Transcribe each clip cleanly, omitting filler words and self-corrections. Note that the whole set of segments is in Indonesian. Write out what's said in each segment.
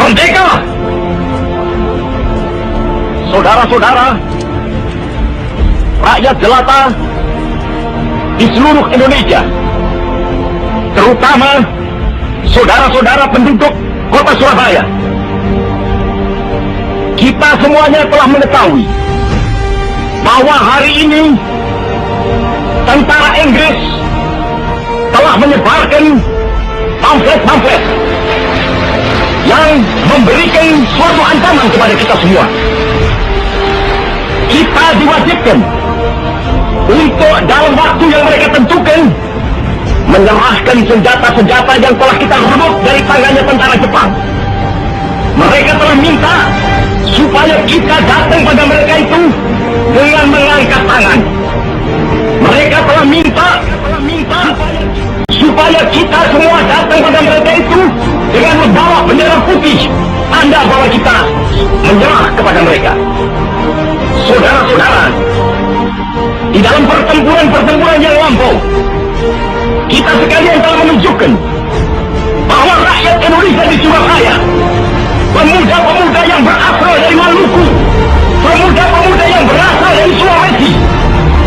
Merdeka! Saudara-saudara, rakyat jelata di seluruh Indonesia, terutama saudara-saudara penduduk kota Surabaya, kita semuanya telah mengetahui bahwa hari ini tentara Inggris telah menyebarkan pamflet-pamflet yang memberikan suatu ancaman kepada kita semua. Kita diwajibkan untuk dalam waktu yang mereka tentukan menyerahkan senjata-senjata yang telah kita rebut dari tangannya tentara Jepang. Mereka telah minta supaya kita datang pada mereka itu dengan mengangkat tangan. Mereka telah minta supaya kita semua datang pada mereka itu dengan membawa bendera putih, tanda bahwa kita menyerah kepada mereka. Saudara-saudara, di dalam pertempuran-pertempuran yang lampau, kita sekalian telah menunjukkan bahwa rakyat Indonesia di Surabaya, pemuda-pemuda yang berasal dari Maluku, pemuda-pemuda yang berasal dari Sulawesi,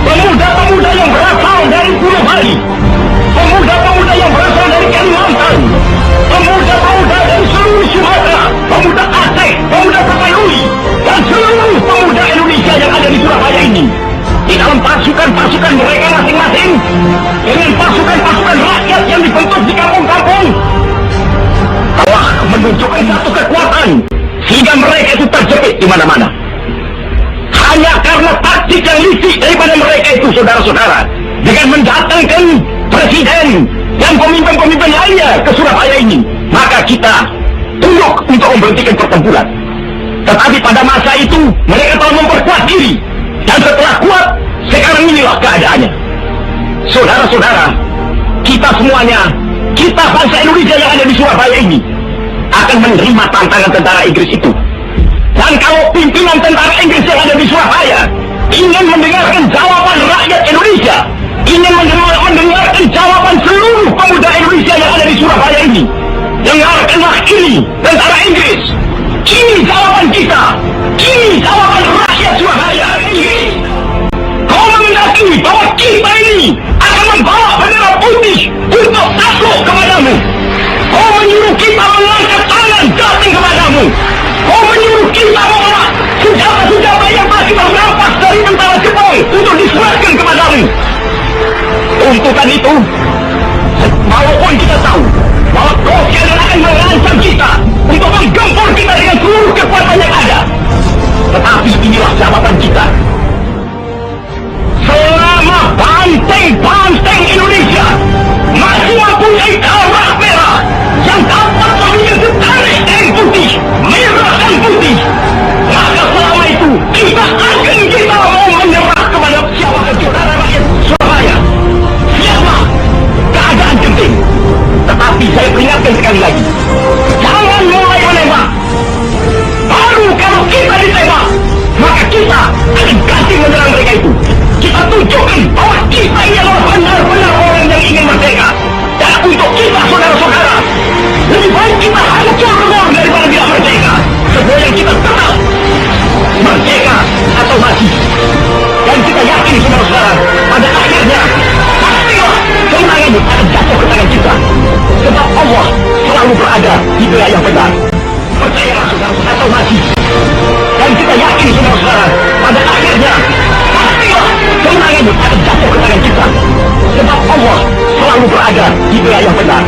pemuda-pemuda yang berasal dari Pulau Bali, pemuda-pemuda yang berasal dari Kalimantan, pemuda-pemuda dari seluruh Sumatera, pemuda Aceh, pemuda Tapanuli, dan seluruh pemuda Indonesia yang ada di Surabaya ini, di dalam pasukan-pasukan mereka masing-masing, dengan pasukan-pasukan rakyat yang dibentuk di kampung-kampung, telah menunjukkan satu kekuatan sehingga mereka itu terjepit di mana-mana. Hanya karena taktik yang licik daripada mereka itu, saudara-saudara, dengan mendatangkan presiden dan pemimpin-pemimpin lainnya ke Surabaya ini, maka kita tunduk untuk memberhentikan pertempuran. Tetapi pada masa itu mereka telah memperkuat diri, dan setelah kuat, sekarang inilah keadaannya. Saudara-saudara, kita semuanya, kita bangsa Indonesia yang ada di Surabaya ini akan menerima tantangan tentara Inggris itu. Dan kalau pimpinan tentara Inggris yang ada di Surabaya ingin mendengarkan jawaban rakyat Indonesia, ingin mendengarkan jawaban seluruh pemuda Indonesia yang ada di Surabaya ini, dengarkanlah ini tentara Inggris. Ini jawaban kita, ini jawaban rakyat Surabaya. Kau menghendaki bahwa kita ini akan membawa bendera putih untuk takluk kepadamu. Kau menyuruh kita mengangkat tangan datang kepadamu. Kau menyuruh kita membawa senjata-senjata yang telah kita rampas dari tentara Jepang untuk diserahkan kepadamu. Tuntutan itu, walaupun kita tahu bahwa kau akan mengancam kita untuk menggempur kita dengan seluruh kekuatan yang ada, tetapi inilah jawaban kita. Selama banteng-banteng Indonesia masih mempunyai darah merah yang dapat memiliki tarik dan putih, merah dan putih, maka selama itu kita mau menyerah kepada siapa saudara rakyat Surabaya. Siapa keadaan genting. Tetapi saya peringatkan sekali lagi, jangan mulai menembak. Baru kalau kita ditembak, maka kita akan ganti menyerang mereka itu. Kita tunjukkan bahwa kita ini adalah benar-benar orang yang ingin merdeka. Dan untuk kita, saudara-saudara, lebih baik kita hancur lebur daripada tidak merdeka. Sebab yang kita kenal, merdeka atau mati. Dan kita yakin, saudara-saudara, pada akhirnya pastilah kemenangan akan jatuh ke tangan kita. Sebab Allah selalu berada di pihak yang benar. Percayalah, saudara-saudara, atau mati. Dan kita yakin, saudara-saudara, pada akhirnya pastilah kemenangan akan jatuh ke tangan kita. Sebab Allah selalu berada di pihak yang benar.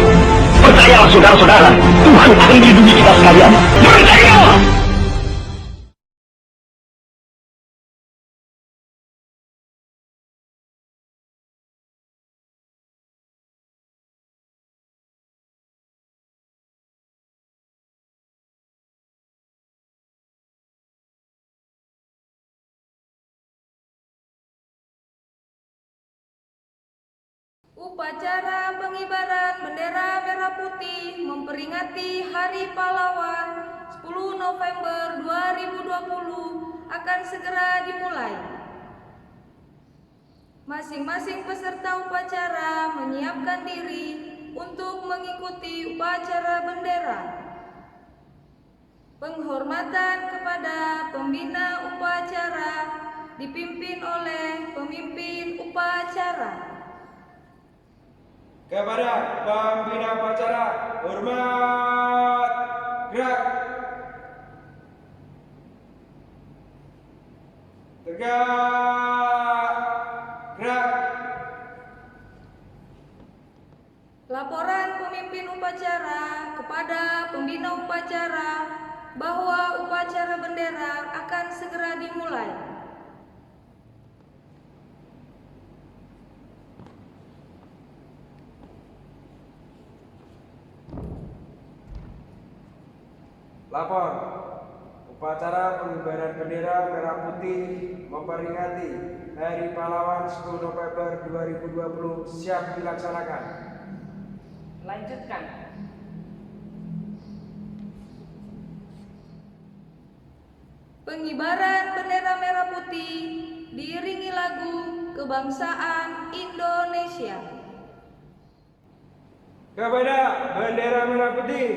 Percayalah, saudara-saudara, Tuhan akan melindungi kita sekalian. Merdeka! Upacara pengibaran bendera merah putih memperingati Hari Pahlawan 10 November 2020 akan segera dimulai. Masing-masing peserta upacara menyiapkan diri untuk mengikuti upacara bendera. Penghormatan kepada pembina upacara dipimpin oleh pemimpin upacara. Kepada pembina upacara, hormat, gerak. Tegak, gerak. Laporan pemimpin upacara kepada pembina upacara bahwa upacara bendera akan segera dimulai. Lapor, upacara pengibaran bendera merah putih memperingati Hari Pahlawan 10 November 2020 siap dilaksanakan. Lanjutkan. Pengibaran bendera merah putih diiringi lagu kebangsaan Indonesia. Kepada bendera merah putih,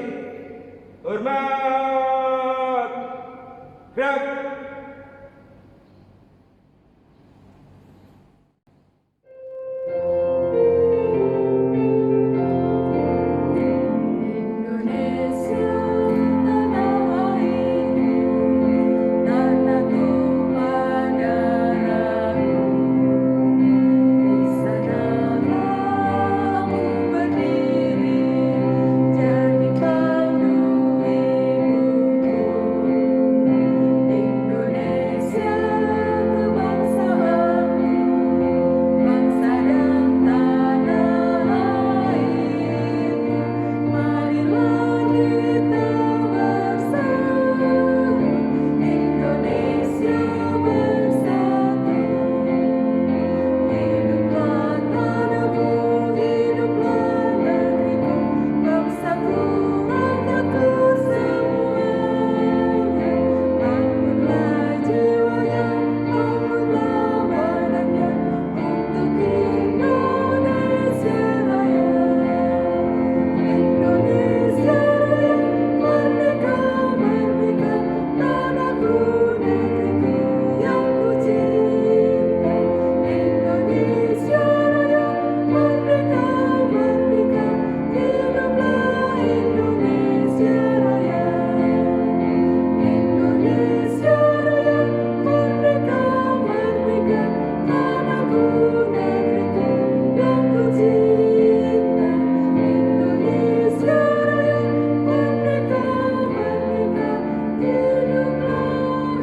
hormat, gerak. Indonesia tanah airku, tanah tumpah darahku. Di sanalah aku berdiri, jadi pandu ibuku. Indonesia kebangsaanku, bangsa dan tanah airku. Marilah kita bersatu, Indonesia bersatu. Hiduplah tanahku, hiduplah negeriku, bangsaku, rakyatku semuanya. Bangunlah jiwanya, bangunlah badannya untuk Indonesia Raya. Indonesia Raya, merdeka, merdeka, tanahku, negeriku yang ku cinta. Indonesia Raya, merdeka, merdeka, hiduplah Indonesia Raya. Indonesia Raya, merdeka, merdeka, tanahku, negeriku yang ku cinta. Indonesia Raya, merdeka, merdeka, hiduplah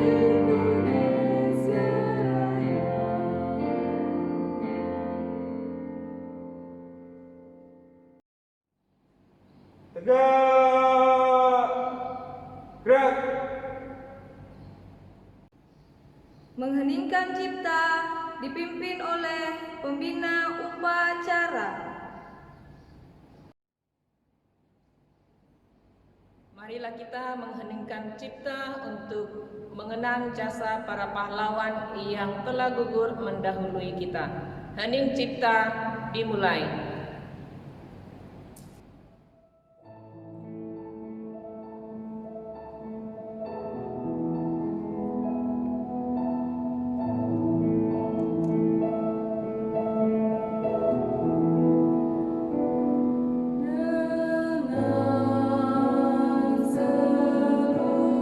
Indonesia Raya. Tegak, gerak. Mengheningkan cipta dipimpin oleh pembina upacara. Marilah kita mengheningkan cipta untuk mengenang jasa para pahlawan yang telah gugur mendahului kita. Hening cipta dimulai. Dengan seluruh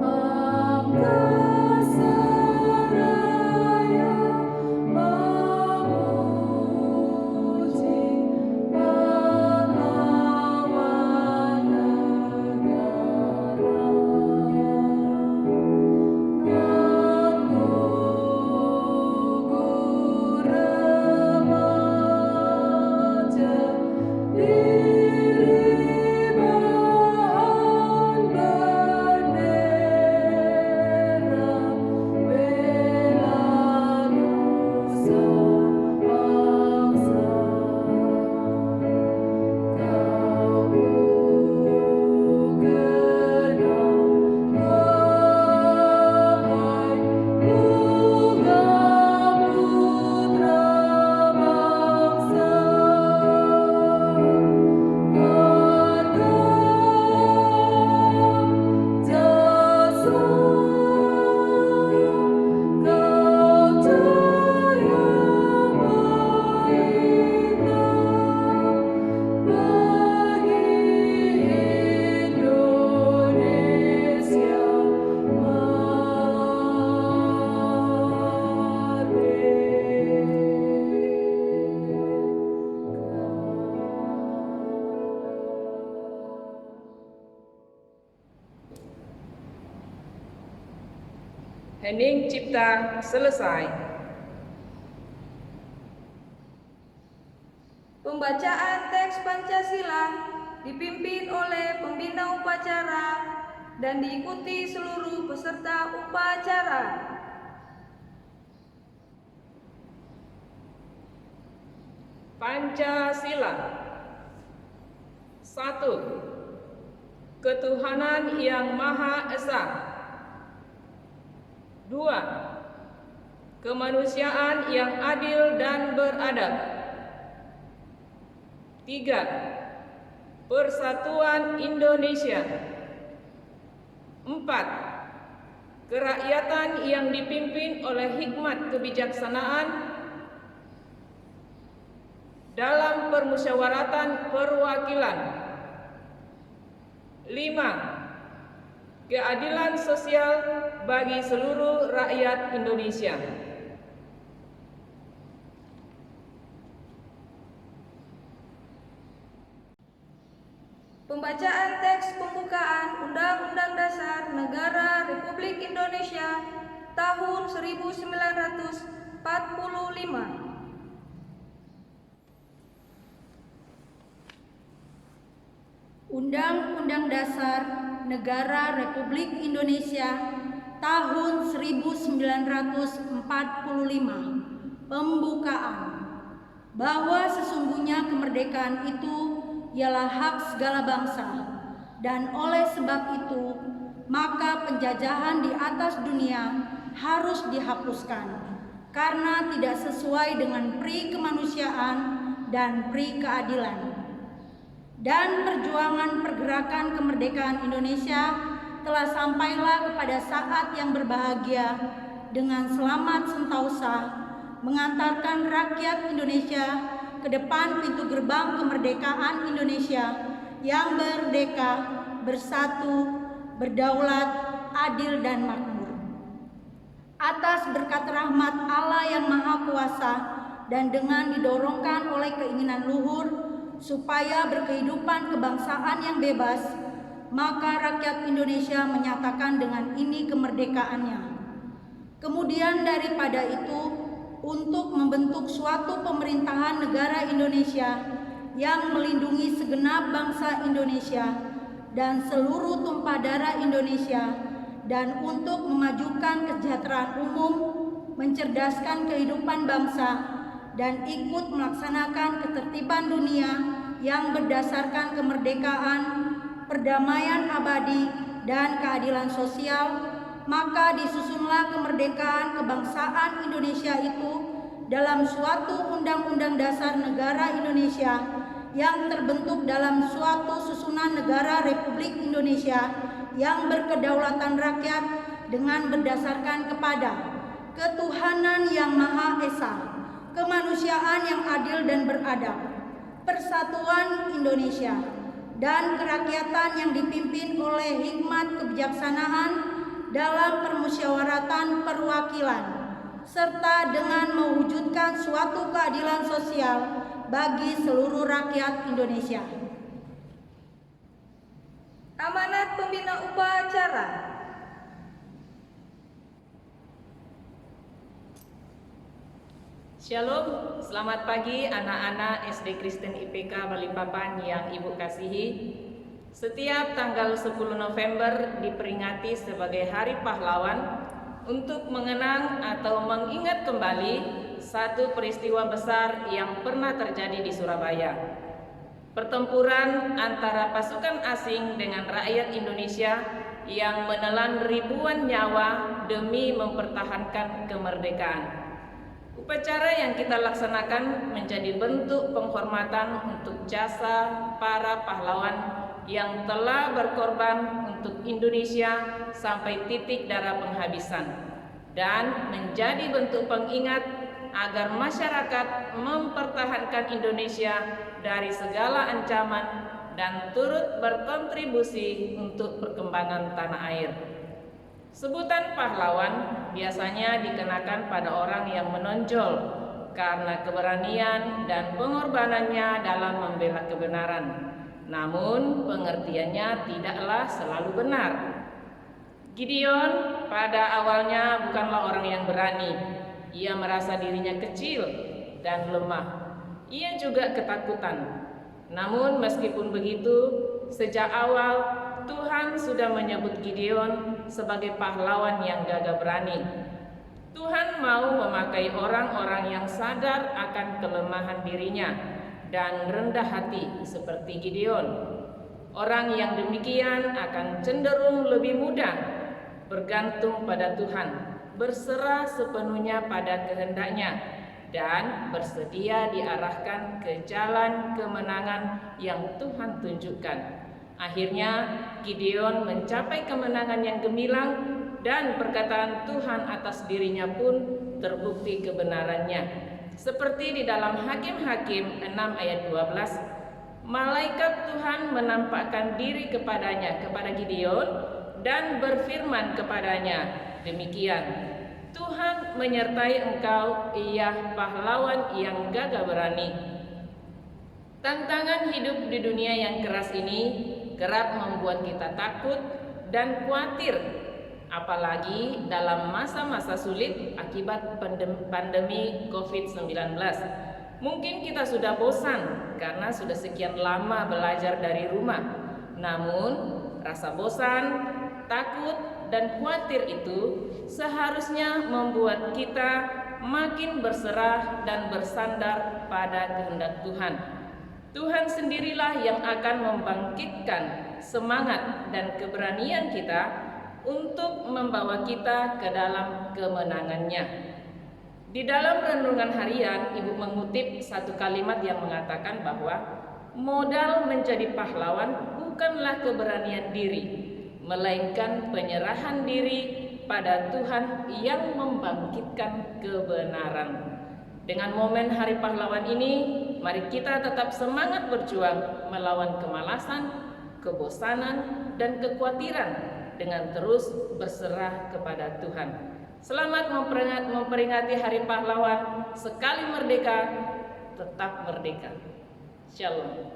angkasa raya, Hening cipta selesai. Pembacaan teks Pancasila dipimpin oleh pembina upacara dan diikuti seluruh peserta upacara. Pancasila. 1. Ketuhanan yang Maha Esa. 2. Kemanusiaan yang adil dan beradab. 3. Persatuan Indonesia. 4. Kerakyatan yang dipimpin oleh hikmat kebijaksanaan dalam permusyawaratan perwakilan. 5. Keadilan sosial bagi seluruh rakyat Indonesia. Pembacaan teks pembukaan Undang-Undang Dasar Negara Republik Indonesia tahun 1945. Undang-Undang Dasar Negara Republik Indonesia tahun 1945. Pembukaan. Bahwa sesungguhnya kemerdekaan itu ialah hak segala bangsa, dan oleh sebab itu maka penjajahan di atas dunia harus dihapuskan karena tidak sesuai dengan pri kemanusiaan dan pri keadilan. Dan perjuangan pergerakan kemerdekaan Indonesia telah sampailah kepada saat yang berbahagia dengan selamat sentosa mengantarkan rakyat Indonesia ke depan pintu gerbang kemerdekaan Indonesia yang merdeka, bersatu, berdaulat, adil dan makmur. Atas berkat rahmat Allah yang Maha Kuasa dan dengan didorongkan oleh keinginan luhur supaya berkehidupan kebangsaan yang bebas, maka rakyat Indonesia menyatakan dengan ini kemerdekaannya. Kemudian daripada itu, untuk membentuk suatu pemerintahan negara Indonesia yang melindungi segenap bangsa Indonesia dan seluruh tumpah darah Indonesia, dan untuk memajukan kesejahteraan umum, mencerdaskan kehidupan bangsa, dan ikut melaksanakan ketertiban dunia yang berdasarkan kemerdekaan, perdamaian abadi, dan keadilan sosial, maka disusunlah kemerdekaan kebangsaan Indonesia itu dalam suatu Undang-Undang Dasar Negara Indonesia yang terbentuk dalam suatu susunan negara Republik Indonesia yang berkedaulatan rakyat dengan berdasarkan kepada ketuhanan yang Maha Esa, kemanusiaan yang adil dan beradab, persatuan Indonesia, dan kerakyatan yang dipimpin oleh hikmat kebijaksanaan dalam permusyawaratan perwakilan, serta dengan mewujudkan suatu keadilan sosial bagi seluruh rakyat Indonesia. Amanat pembina upacara. Shalom, selamat pagi anak-anak SD Kristen IPK Balikpapan yang Ibu kasihi. Setiap tanggal 10 November diperingati sebagai Hari Pahlawan untuk mengenang atau mengingat kembali satu peristiwa besar yang pernah terjadi di Surabaya. Pertempuran antara pasukan asing dengan rakyat Indonesia yang menelan ribuan nyawa demi mempertahankan kemerdekaan. Upacara yang kita laksanakan menjadi bentuk penghormatan untuk jasa para pahlawan yang telah berkorban untuk Indonesia sampai titik darah penghabisan, dan menjadi bentuk pengingat agar masyarakat mempertahankan Indonesia dari segala ancaman dan turut berkontribusi untuk perkembangan tanah air. Sebutan pahlawan biasanya dikenakan pada orang yang menonjol karena keberanian dan pengorbanannya dalam membela kebenaran. Namun pengertiannya tidaklah selalu benar. Gideon pada awalnya bukanlah orang yang berani. Ia merasa dirinya kecil dan lemah. Ia juga ketakutan. Namun meskipun begitu, sejak awal Tuhan sudah menyebut Gideon sebagai pahlawan yang gagah berani. Tuhan mau memakai orang-orang yang sadar akan kelemahan dirinya dan rendah hati seperti Gideon. Orang yang demikian akan cenderung lebih mudah bergantung pada Tuhan, berserah sepenuhnya pada kehendaknya, dan bersedia diarahkan ke jalan kemenangan yang Tuhan tunjukkan. Akhirnya Gideon mencapai kemenangan yang gemilang, dan perkataan Tuhan atas dirinya pun terbukti kebenarannya. Seperti di dalam Hakim-Hakim 6 ayat 12, malaikat Tuhan menampakkan diri kepadanya, kepada Gideon, dan berfirman kepadanya, demikian, Tuhan menyertai engkau, ia pahlawan yang gagah berani. Tantangan hidup di dunia yang keras ini kerap membuat kita takut dan khawatir, apalagi dalam masa-masa sulit akibat pandemi COVID-19. Mungkin kita sudah bosan karena sudah sekian lama belajar dari rumah. Namun, rasa bosan, takut, dan khawatir itu seharusnya membuat kita makin berserah dan bersandar pada kehendak Tuhan. Tuhan sendirilah yang akan membangkitkan semangat dan keberanian kita untuk membawa kita ke dalam kemenangannya. Di dalam renungan harian, Ibu mengutip satu kalimat yang mengatakan bahwa modal menjadi pahlawan bukanlah keberanian diri, melainkan penyerahan diri pada Tuhan yang membangkitkan kebenaran. Dengan momen Hari Pahlawan ini, mari kita tetap semangat berjuang melawan kemalasan, kebosanan, dan kekhawatiran dengan terus berserah kepada Tuhan. Selamat memperingati Hari Pahlawan. Sekali merdeka, tetap merdeka. Shalom.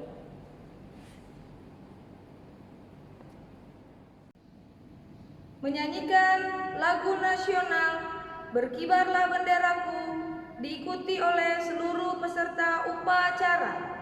Menyanyikan lagu nasional Berkibarlah Benderaku diikuti oleh seluruh peserta upacara.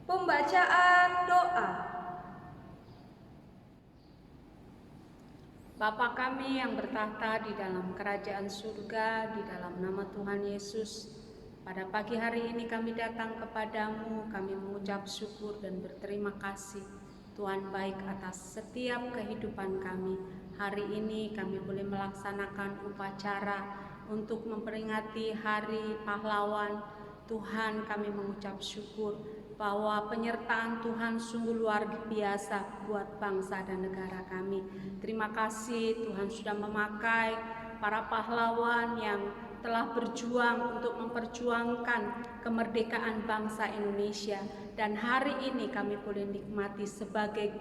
Pembacaan doa. Bapa kami yang bertahta di dalam kerajaan surga, di dalam nama Tuhan Yesus, pada pagi hari ini kami datang kepadamu, kami mengucap syukur dan berterima kasih Tuhan baik atas setiap kehidupan kami. Hari ini kami boleh melaksanakan upacara untuk memperingati Hari Pahlawan. Tuhan, kami mengucap syukur bahwa penyertaan Tuhan sungguh luar biasa buat bangsa dan negara kami. Terima kasih Tuhan sudah memakai para pahlawan yang telah berjuang untuk memperjuangkan kemerdekaan bangsa Indonesia. Dan hari ini kami boleh nikmati sebagai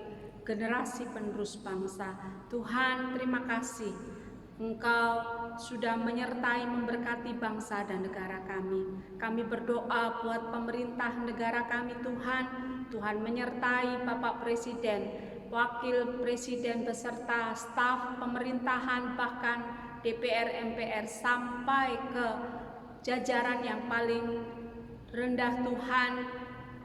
generasi penerus bangsa. Tuhan, terima kasih Engkau sudah menyertai memberkati bangsa dan negara kami. Kami berdoa buat pemerintah negara kami Tuhan. Tuhan menyertai Bapak Presiden, Wakil Presiden beserta staf pemerintahan, bahkan DPR, MPR sampai ke jajaran yang paling rendah Tuhan,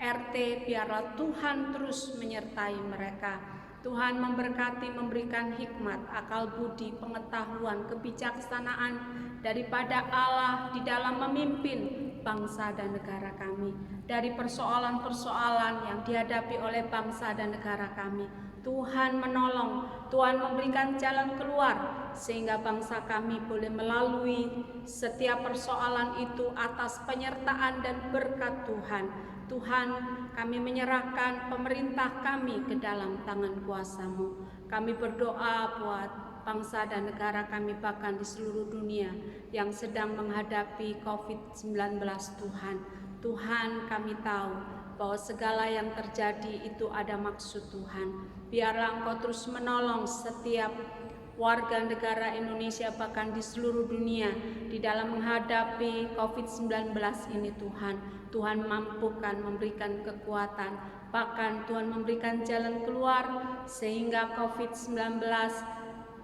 RT, biarlah Tuhan terus menyertai mereka. Tuhan memberkati, memberikan hikmat, akal budi, pengetahuan, kebijaksanaan daripada Allah di dalam memimpin bangsa dan negara kami. Dari persoalan-persoalan yang dihadapi oleh bangsa dan negara kami, Tuhan menolong, Tuhan memberikan jalan keluar sehingga bangsa kami boleh melalui setiap persoalan itu atas penyertaan dan berkat Tuhan. Tuhan, kami menyerahkan pemerintah kami ke dalam tangan kuasa-Mu. Kami berdoa buat bangsa dan negara kami bahkan di seluruh dunia yang sedang menghadapi COVID-19 Tuhan. Tuhan, kami tahu bahwa segala yang terjadi itu ada maksud Tuhan. Biarlah Engkau terus menolong setiap warga negara Indonesia bahkan di seluruh dunia di dalam menghadapi COVID-19 ini Tuhan. Tuhan mampukan memberikan kekuatan, bahkan Tuhan memberikan jalan keluar sehingga COVID-19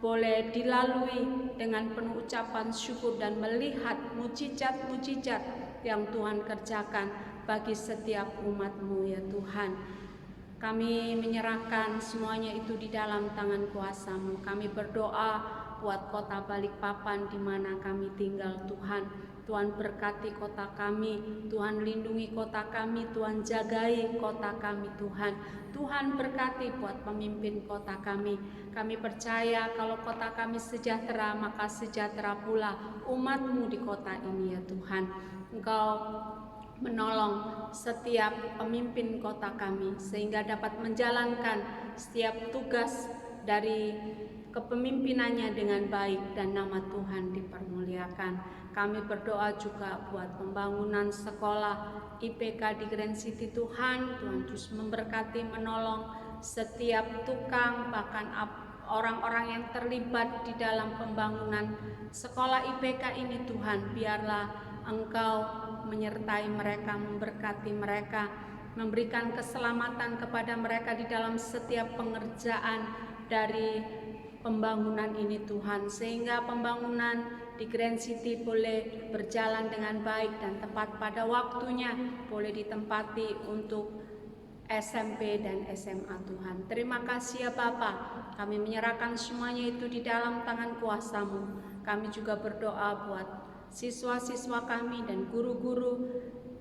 boleh dilalui dengan penuh ucapan syukur dan melihat mujizat-mujizat yang Tuhan kerjakan bagi setiap umat-Mu ya Tuhan. Kami menyerahkan semuanya itu di dalam tangan kuasa-Mu. Kami berdoa buat kota Balikpapan di mana kami tinggal Tuhan. Tuhan berkati kota kami, Tuhan lindungi kota kami, Tuhan jagai kota kami Tuhan. Tuhan berkati buat pemimpin kota kami. Kami percaya kalau kota kami sejahtera, maka sejahtera pula umat-Mu di kota ini ya Tuhan. Engkau menolong setiap pemimpin kota kami sehingga dapat menjalankan setiap tugas dari kepemimpinannya dengan baik dan nama Tuhan dipermuliakan. Kami berdoa juga buat pembangunan sekolah IPK di Grand City Tuhan. Tuhan terus memberkati, menolong setiap tukang, bahkan orang-orang yang terlibat di dalam pembangunan sekolah IPK ini Tuhan. Biarlah Engkau menyertai mereka, memberkati mereka, memberikan keselamatan kepada mereka di dalam setiap pengerjaan dari pembangunan ini Tuhan, sehingga pembangunan di Grand City boleh berjalan dengan baik dan tepat pada waktunya, boleh ditempati untuk SMP dan SMA Tuhan. Terima kasih ya Bapa, kami menyerahkan semuanya itu di dalam tangan kuasa-Mu. Kami juga berdoa buat siswa-siswa kami dan guru-guru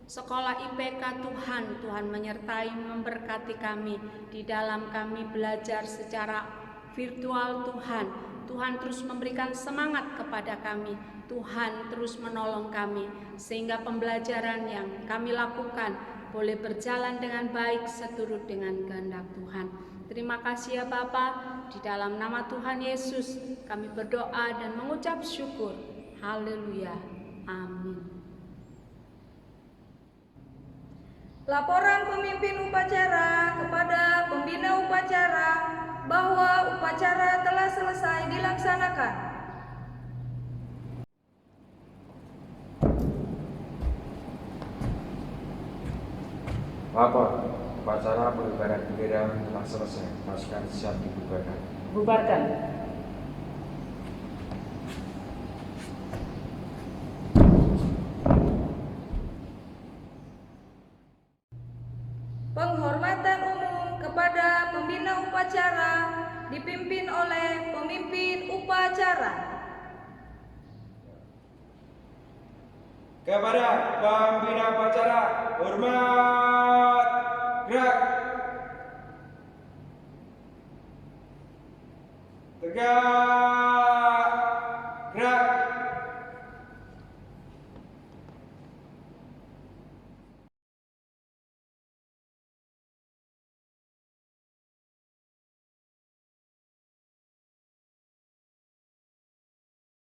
sekolah IPK Tuhan. Tuhan menyertai, memberkati kami di dalam kami belajar secara virtual Tuhan. Tuhan terus memberikan semangat kepada kami. Tuhan terus menolong kami sehingga pembelajaran yang kami lakukan boleh berjalan dengan baik seturut dengan kehendak Tuhan. Terima kasih ya Bapa, di dalam nama Tuhan Yesus kami berdoa dan mengucap syukur. Haleluya. Amin. Laporan pemimpin upacara kepada pembina upacara bahwa upacara telah selesai dilaksanakan. Lapor, upacara pengibaran bendera telah selesai. Pasukan siap dibubarkan. Bubarkan. Penghormatan umum kepada pembina upacara dipimpin oleh pemimpin upacara. Kepada pembina upacara, hormat, gerak, tegak.